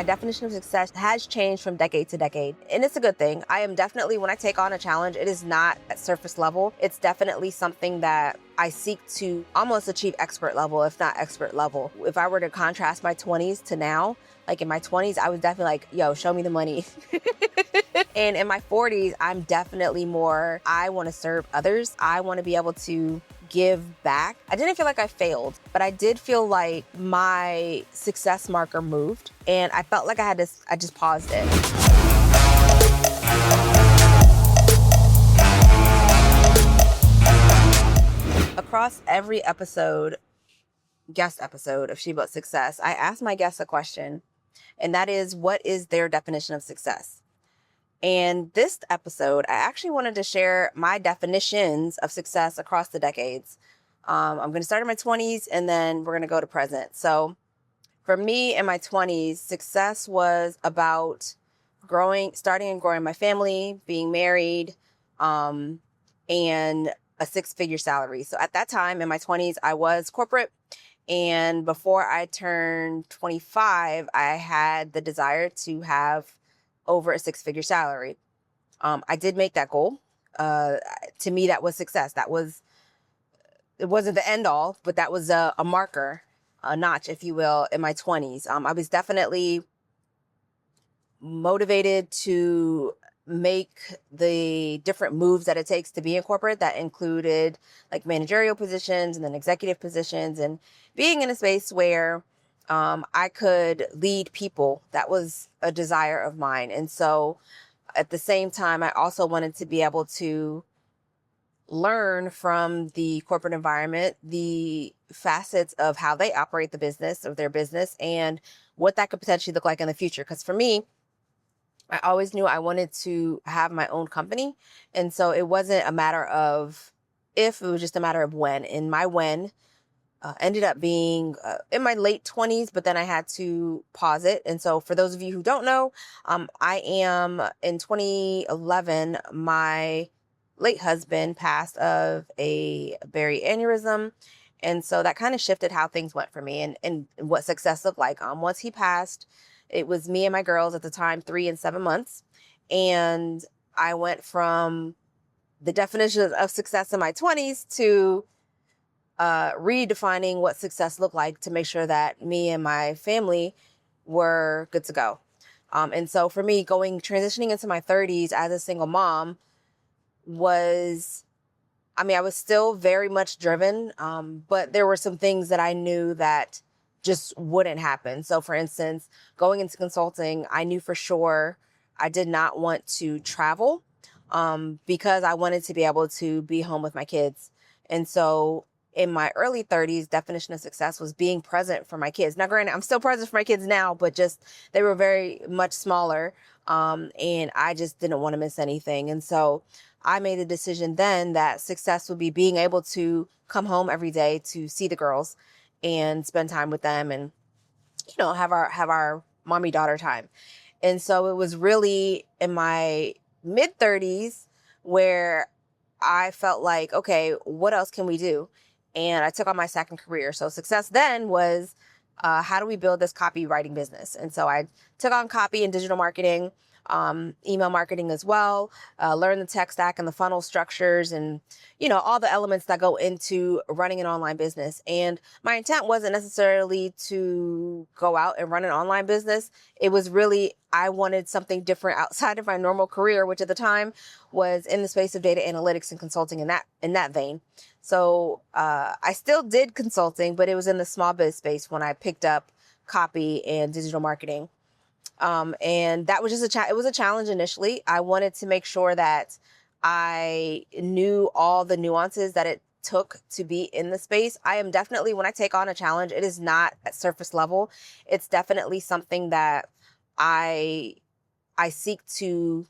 my definition of success has changed from decade to decade. And it's a good thing. I am definitely, when I take on a challenge, it is not at surface level. It's definitely something that I seek to almost achieve expert level, if not expert level. If I were to contrast my 20s to now, like in my 20s, I was definitely like, yo, show me the money. And in my 40s, I'm definitely more, I want to serve others. I want to be able to give back. I didn't feel like I failed, but I did feel like my success marker moved, and I felt like I just paused it. Across every guest episode of She About Success, I ask my guests a question, and that is, what is their definition of success? And this episode, I actually wanted to share my definitions of success across the decades. I'm going to start in my 20s, and then we're going to go to present. So for me in my 20s, success was about starting and growing my family, being married, and a six-figure salary. So at that time in my 20s, I was corporate. And before I turned 25, I had the desire to have over a six-figure salary. I did make that goal. To me, that was success. It wasn't the end all, but that was a marker, a notch, if you will, in my 20s. I was definitely motivated to make the different moves that it takes to be in corporate. That included like managerial positions and then executive positions, and being in a space where I could lead people. That was a desire of mine. And so at the same time, I also wanted to be able to learn from the corporate environment, the facets of how they operate their business, and what that could potentially look like in the future. Because for me, I always knew I wanted to have my own company. And so it wasn't a matter of if, it was just a matter of when. And my when ended up being in my late 20s, but then I had to pause it. And so for those of you who don't know, I am in 2011, my late husband passed of a berry aneurysm. And so that kind of shifted how things went for me and what success looked like. Once he passed, it was me and my girls at the time, 3 and 7 months. And I went from the definition of success in my 20s to redefining what success looked like to make sure that me and my family were good to go. And so for me, transitioning into my 30s as a single mom I was still very much driven, but there were some things that I knew that just wouldn't happen. So for instance, going into consulting, I knew for sure I did not want to travel because I wanted to be able to be home with my kids. And so in my early 30s, definition of success was being present for my kids. Now, granted, I'm still present for my kids now, but just they were very much smaller, and I just didn't want to miss anything. And so I made a decision then that success would be being able to come home every day to see the girls and spend time with them, and have our mommy daughter time. And so it was really in my mid 30s where I felt like, okay, what else can we do? And I took on my second career. So success then was, how do we build this copywriting business? And so I took on copy and digital marketing, email marketing as well, learn the tech stack and the funnel structures and, all the elements that go into running an online business. And my intent wasn't necessarily to go out and run an online business. It was really, I wanted something different outside of my normal career, which at the time was in the space of data analytics and consulting in that vein. So, I still did consulting, but it was in the small biz space when I picked up copy and digital marketing. And that was just it was a challenge initially. I wanted to make sure that I knew all the nuances that it took to be in the space. I am definitely, when I take on a challenge, it is not at surface level. It's definitely something that I seek to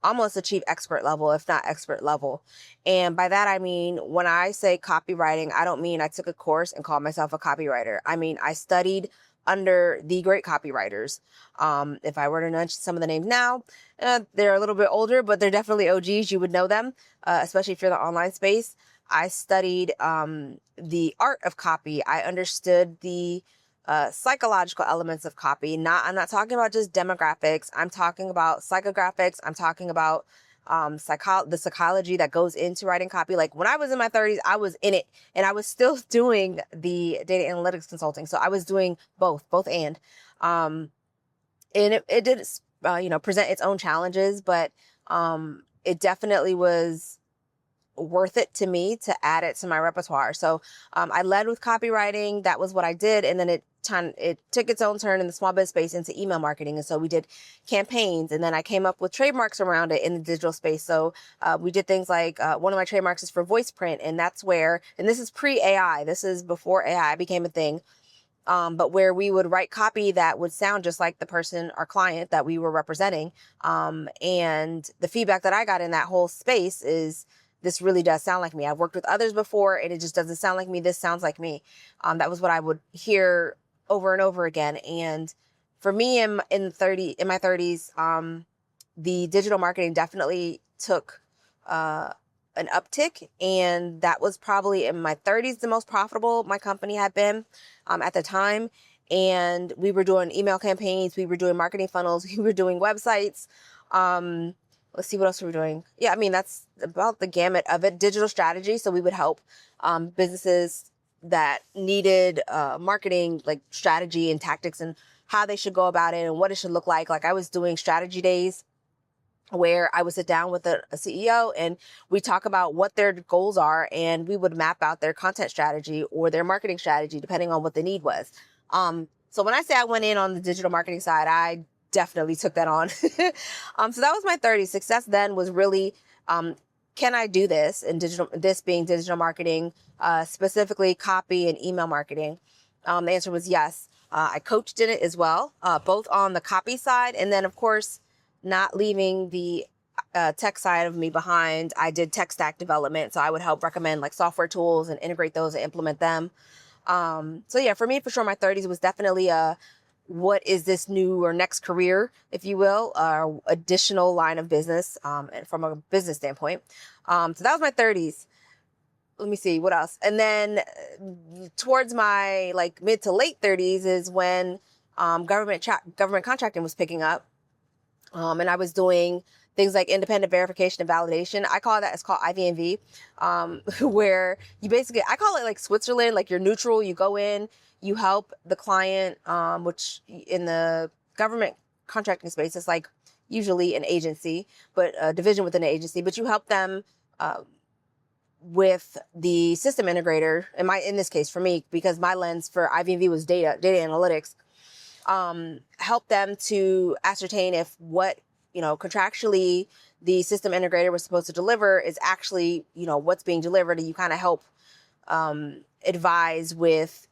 almost achieve expert level, if not expert level. And by that, I mean, when I say copywriting, I don't mean I took a course and called myself a copywriter. I mean, I studied under the great copywriters. If I were to mention some of the names now, they're a little bit older, but they're definitely OGs. You would know them, especially if you're in the online space. I studied the art of copy. I understood the psychological elements of copy. I'm not talking about just demographics. I'm talking about psychographics. I'm talking about the psychology that goes into writing copy. Like when I was in my 30s, I was in it, and I was still doing the data analytics consulting. So I was doing both and it did, present its own challenges, but it definitely was worth it to me to add it to my repertoire. So I led with copywriting. That was what I did. And then it took its own turn in the small biz space into email marketing. And so we did campaigns, and then I came up with trademarks around it in the digital space. So we did things like one of my trademarks is for voice print. And that's where, and this is pre-AI, this is before AI became a thing. But where we would write copy that would sound just like the person, our client that we were representing. And the feedback that I got in that whole space is, this really does sound like me. I've worked with others before, and it just doesn't sound like me. This sounds like me. That was what I would hear over and over again. And for me in my 30s, the digital marketing definitely took an uptick, and that was probably in my 30s the most profitable my company had been at the time. And we were doing email campaigns, we were doing marketing funnels, we were doing websites. Let's see what else we were doing. Yeah, I mean, that's about the gamut of it. Digital strategy. So we would help businesses that needed marketing, like strategy and tactics, and how they should go about it and what it should look like. Like I was doing strategy days where I would sit down with a CEO and we talk about what their goals are, and we would map out their content strategy or their marketing strategy, depending on what the need was. So when I say I went in on the digital marketing side, I definitely took that on. So that was my 30s. Success then was really, can I do this in digital, this being digital marketing, specifically copy and email marketing? The answer was yes. I coached in it as well, both on the copy side, and then of course, not leaving the tech side of me behind. I did tech stack development. So I would help recommend like software tools and integrate those and implement them. So yeah, for me, for sure, my 30s was definitely what is this new or next career, if you will, additional line of business, and from a business standpoint. So that was my 30s. Let me see what else. And then towards my like mid to late 30s is when government contracting was picking up. And I was doing things like independent verification and validation. I call that, it's called IVNV, where you basically, I call it like Switzerland, like you're neutral, you go in, you help the client, which in the government contracting space, it's like usually an agency, but a division within an agency, but you help them with the system integrator, in this case for me, because my lens for IVNV was data analytics, help them to ascertain if what, contractually the system integrator was supposed to deliver is actually, what's being delivered. And you kind of help advise with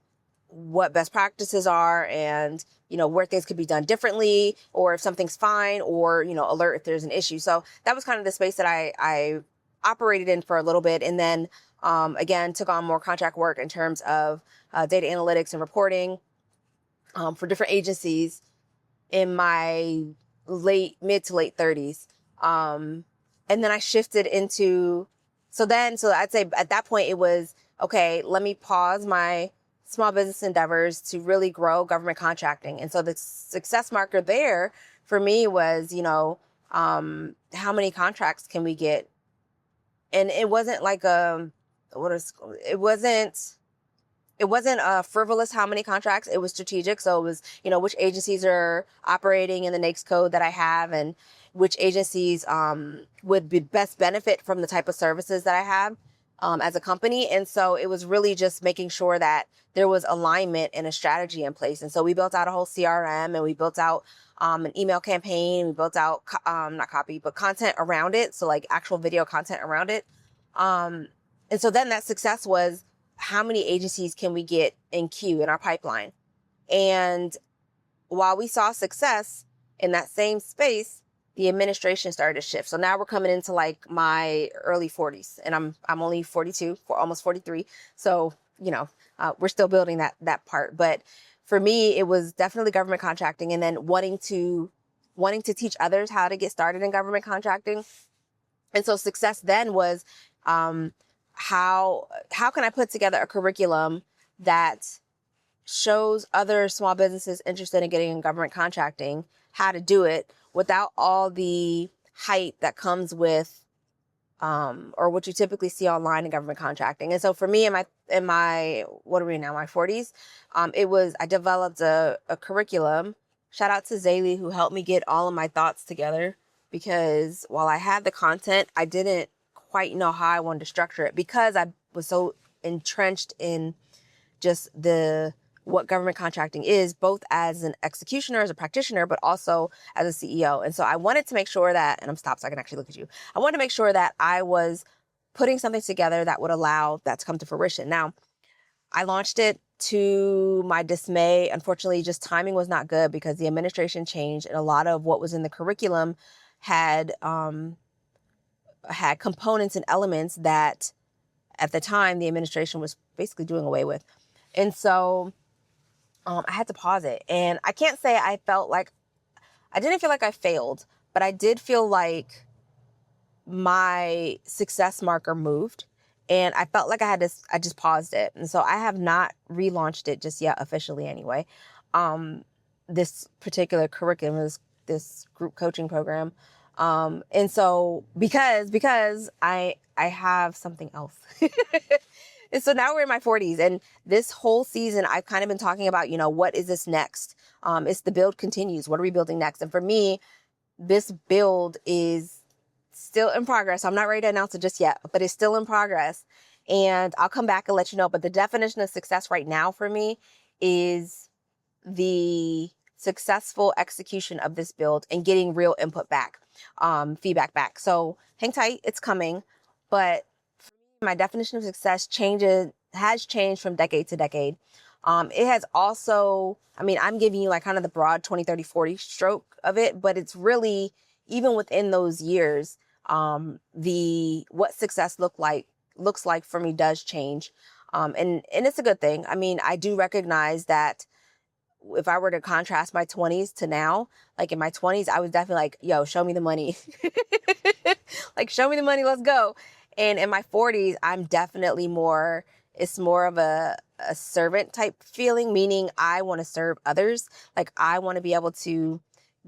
what best practices are and, where things could be done differently, or if something's fine, or, alert if there's an issue. So that was kind of the space that I operated in for a little bit. And then, again, took on more contract work in terms of data analytics and reporting for different agencies in my mid to late 30s. And then I shifted into, so I'd say at that point it was, okay, let me pause my small business endeavors to really grow government contracting. And so the success marker there for me was, how many contracts can we get? And it wasn't like it wasn't frivolous how many contracts. It was strategic. So it was, which agencies are operating in the NAICS code that I have, and which agencies would be best benefit from the type of services that I have as a company. And so it was really just making sure that there was alignment and a strategy in place. And so we built out a whole CRM, and we built out an email campaign. We built out not copy, but content around it. So like actual video content around it. And so then that success was, how many agencies can we get in queue in our pipeline? And while we saw success in that same space, the administration started to shift. So now we're coming into like my early 40s, and I'm only 42, almost 43. So, we're still building that part. But for me, it was definitely government contracting, and then wanting to teach others how to get started in government contracting. And so success then was, how can I put together a curriculum that shows other small businesses interested in getting in government contracting how to do it without all the hype that comes with or what you typically see online in government contracting. And so for me, in my what are we now, my 40s, I developed a curriculum. Shout out to Zaylee, who helped me get all of my thoughts together, because while I had the content, I didn't quite know how I wanted to structure it, because I was so entrenched in just what government contracting is, both as an executioner, as a practitioner, but also as a CEO. And so I wanted to make sure that, and I'm stopped so I can actually look at you. I wanted to make sure that I was putting something together that would allow that to come to fruition. Now, I launched it. To my dismay, unfortunately, just timing was not good, because the administration changed, and a lot of what was in the curriculum had components and elements that at the time the administration was basically doing away with. And so I had to pause it. And I can't say I didn't feel like I failed, but I did feel like my success marker moved, and I felt like I just paused it. And so I have not relaunched it just yet, officially anyway. This particular curriculum, this group coaching program. And so because I have something else. And so now we're in my 40s, and this whole season I've kind of been talking about, what is this next? It's the build continues. What are we building next? And for me, this build is still in progress. I'm not ready to announce it just yet, but it's still in progress, and I'll come back and let you know. But the definition of success right now for me is the successful execution of this build and getting real input back, feedback back. So hang tight, it's coming. But my definition of success has changed from decade to decade. It has also, I'm giving you like kind of the broad 20, 30, 40 stroke of it, but it's really, even within those years, what success looks like for me does change. And it's a good thing. I do recognize that if I were to contrast my 20s to now, like in my 20s, I was definitely like, yo, show me the money. Like, show me the money, let's go. And in my 40s, I'm definitely it's more of a servant type feeling, meaning I want to serve others. Like, I want to be able to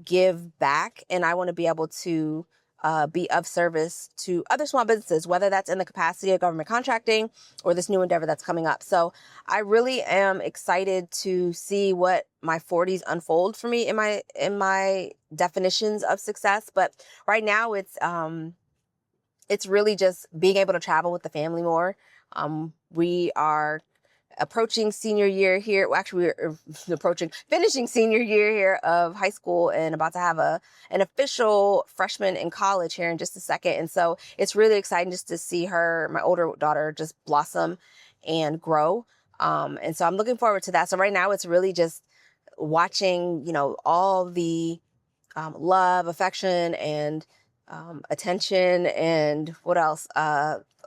give back, and I want to be able to be of service to other small businesses, whether that's in the capacity of government contracting or this new endeavor that's coming up. So I really am excited to see what my 40s unfold for me in my definitions of success. But right now it's really just being able to travel with the family more. We are approaching senior year here. Well, actually, we're finishing senior year here of high school, and about to have an official freshman in college here in just a second. And so it's really exciting just to see my older daughter, just blossom and grow. And so I'm looking forward to that. So right now it's really just watching, all the love, affection, and attention, and what else?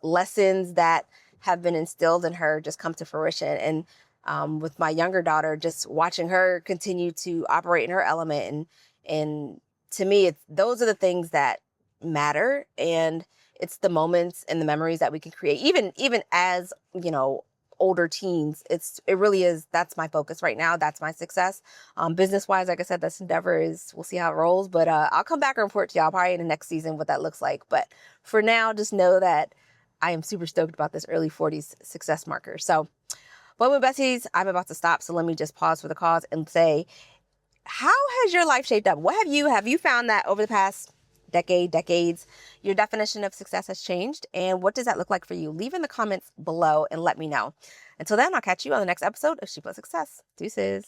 Lessons that have been instilled in her just come to fruition. And with my younger daughter, just watching her continue to operate in her element. And to me, those are the things that matter. And it's the moments and the memories that we can create, even as, older teens. It really is. That's my focus right now. That's my success. Business wise, like I said, this endeavor we'll see how it rolls, but I'll come back and report to y'all probably in the next season what that looks like. But for now, just know that I am super stoked about this early 40s success marker. So, with besties, I'm about to stop. So let me just pause for the cause and say, how has your life shaped up? What have you found that over the past decades, your definition of success has changed? And what does that look like for you? Leave in the comments below and let me know. Until then, I'll catch you on the next episode of She Plus Success. Deuces.